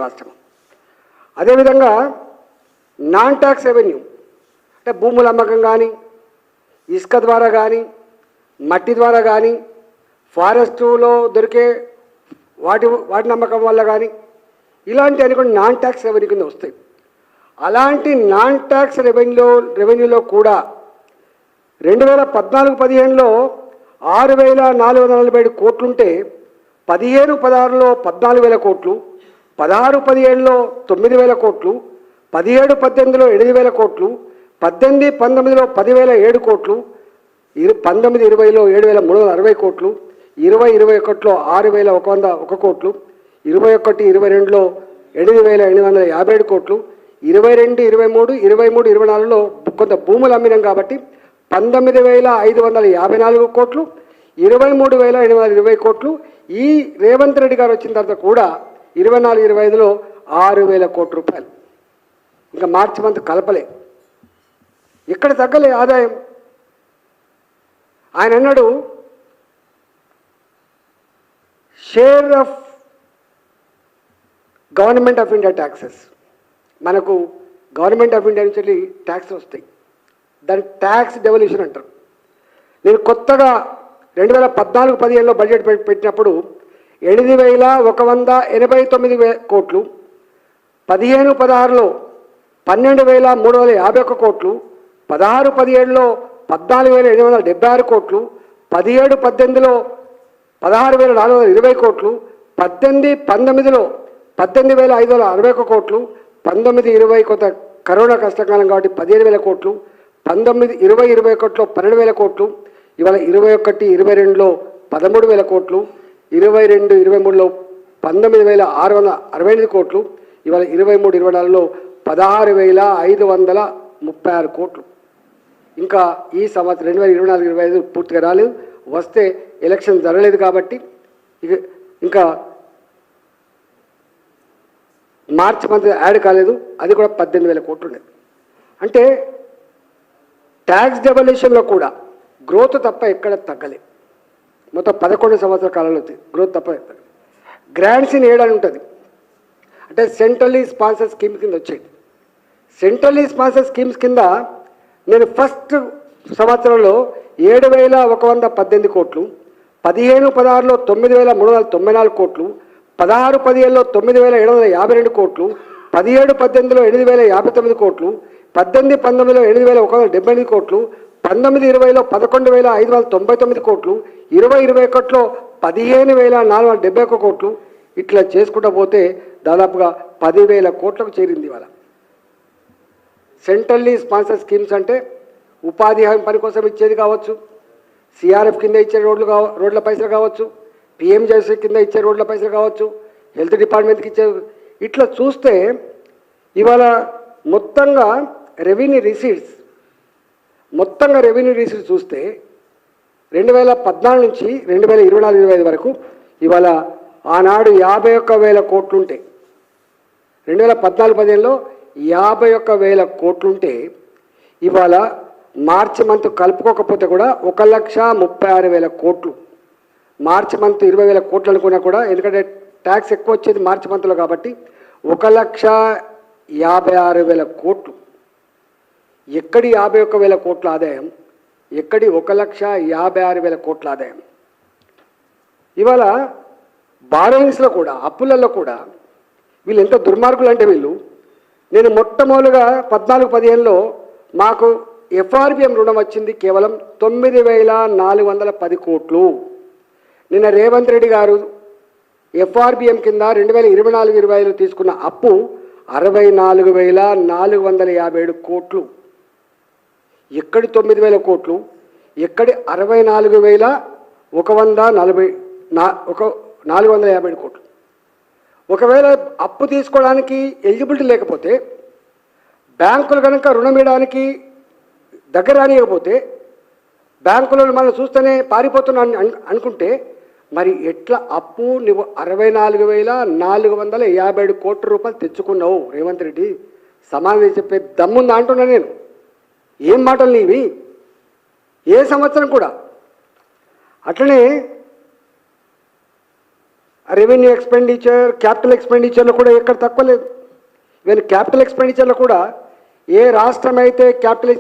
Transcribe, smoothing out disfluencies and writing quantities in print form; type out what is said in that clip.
రాష్ట్రం. అదేవిధంగా non tax revenue అంటే భూముల అమ్మకం కానీ, ఇసుక ద్వారా కానీ, మట్టి ద్వారా కానీ, ఫారెస్టులో దొరికే వాటి నమ్మకం వల్ల కానీ, ఇలాంటి అని కూడా నాన్ ట్యాక్స్ రెవెన్యూ కింద వస్తాయి. అలాంటి నాన్ ట్యాక్స్ రెవెన్యూలో కూడా 2014-15లో 6,447 కోట్లుంటే 15-16లో 14,000 కోట్లు, 16-17లో 9,000 కోట్లు, 17-18లో 8,000 కోట్లు, 18-19లో 10,007 కోట్లు, 19-20లో 7,360 కోట్లు, 20-21లో 6,101 కోట్లు, 21-22లో 8,857 కోట్లు, 22-23, 23-24లో కొంత భూములు అమ్మినాం కాబట్టి 19,554 కోట్లు, 23,820 కోట్లు. ఈ రేవంత్ రెడ్డి గారు వచ్చిన తర్వాత కూడా 24-25లో 6,000 కోట్ల రూపాయలు. ఇంకా మార్చి మంత్ కలపలే, ఇక్కడ తగ్గలే ఆదాయం. ఆయన అన్నాడు share of government of India taxes. మనకు గవర్నమెంట్ ఆఫ్ ఇండియా నుంచి ట్యాక్స్ వస్తాయి, దాన్ని ట్యాక్స్ డెవల్యూషన్ అంటారు. నేను కొత్తగా 2014-15లో బడ్జెట్ పెట్టినప్పుడు 8,189 కోట్లు, 15-16లో 12,351 కోట్లు, 16-17లో 14,776 కోట్లు, 17-18లో 16,420 కోట్లు, 18-19లో 18,561 కోట్లు, 19-20 కొంత కరోనా కష్టకాలం కాబట్టి 15,000 కోట్లు, 19-20-21లో 12,000 కోట్లు, ఇవాళ 21-22లో 13,000 కోట్లు, 22-23లో 19,668 కోట్లు, ఇవాళ 23-24లో 16,536 కోట్లు. ఇంకా ఈ సంవత్సరం 2024-25 పూర్తిగా రాలేదు, వస్తే ఎలక్షన్ జరగలేదు కాబట్టి ఇంకా మార్చి మంత్ యాడ్ కాలేదు, అది కూడా 18,000 కోట్లు ఉండేది. అంటే ట్యాక్స్ డెవల్యూషన్లో కూడా గ్రోత్ తప్ప ఎక్కడ తగ్గలేదు. మొత్తం 11 సంవత్సరాల కాలంలో గ్రోత్ తప్ప తగ్గలేదు. గ్రాంట్స్ ఇన్ ఎయిడ్ అని ఉంటుంది, అంటే సెంట్రల్లీ స్పాన్సర్ స్కీమ్ కింద వచ్చేది. సెంట్రల్లీ స్పాన్సర్ స్కీమ్స్ కింద నేను ఫస్ట్ సంవత్సరంలో 7,118 కోట్లు, 15-16లో 9,394 కోట్లు, 16-17లో 9,752 కోట్లు, 17-18లో 8,059 కోట్లు, 18-19లో 8,178 కోట్లు, 19-20లో 11,599 కోట్లు, 20-21లో 15,471 కోట్లు. ఇట్లా చేసుకుంటూ పోతే దాదాపుగా 10,000 కోట్లకు చేరింది ఇవాళ. సెంట్రల్లీ స్పాన్సర్ స్కీమ్స్ అంటే ఉపాధి హామీ పని కోసం ఇచ్చేది కావచ్చు, సిఆర్ఎఫ్ కింద ఇచ్చే రోడ్ల పైసలు కావచ్చు, పిఎంజేసీ కింద ఇచ్చే రోడ్ల పైసలు కావచ్చు, హెల్త్ డిపార్ట్మెంట్కి ఇచ్చే. ఇట్లా చూస్తే ఇవాళ మొత్తంగా రెవెన్యూ రిసీట్స్ చూస్తే 2014 నుంచి 2024-25 వరకు ఇవాళ ఆనాడు 51,000 కోట్లుంటే, 2014-15లో 51,000 కోట్లుంటే ఇవాళ మార్చి మంత్ కలుపుకోకపోతే కూడా 1,36,000 కోట్లు. మార్చి మంత్ 20,000 కోట్లు అనుకున్నా కూడా, ఎందుకంటే ట్యాక్స్ ఎక్కువ వచ్చేది మార్చి మంత్లో కాబట్టి 1,56,000 కోట్లు. ఎక్కడి 51,000 కోట్ల ఆదాయం, ఎక్కడి 1,56,000 కోట్ల ఆదాయం. ఇవాళ బారోయింగ్స్లో కూడా, అప్పులలో కూడా వీళ్ళు ఎంత దుర్మార్గులు అంటే వీళ్ళు. నేను మొట్టమొదలుగా 14-15లో మాకు ఎఫ్ఆర్బిఎం రుణం వచ్చింది కేవలం 9,410 కోట్లు. నిన్న రేవంత్ రెడ్డి గారు ఎఫ్ఆర్బిఎం కింద 2024-25లో తీసుకున్న అప్పు 64,457 కోట్లు. ఎక్కడి 9,000 కోట్లు, ఎక్కడి 64,450 కోట్లు. ఒకవేళ అప్పు తీసుకోవడానికి ఎలిజిబిలిటీ లేకపోతే, బ్యాంకులు కనుక రుణం ఇవ్వడానికి దగ్గర రానియకపోతే, బ్యాంకులను మనం చూస్తేనే పారిపోతున్నా అనుకుంటే, మరి ఎట్లా అప్పు నువ్వు 64,457 కోట్ల రూపాయలు తెచ్చుకున్నావు రేవంత్ రెడ్డి? సమాధానం చెప్పే దమ్ముందా అంటున్నా నేను. ఏం మాటలు నీవి? ఏ సంవత్సరం కూడా. అట్లనే రెవెన్యూ ఎక్స్పెండిచర్, క్యాపిటల్ ఎక్స్పెండిచర్లో కూడా ఎక్కడ తక్కువ లేదు. ఈవెన్ క్యాపిటల్ ఎక్స్పెండిచర్లో కూడా ఏ రాష్ట్రం అయితే క్యాపిటల్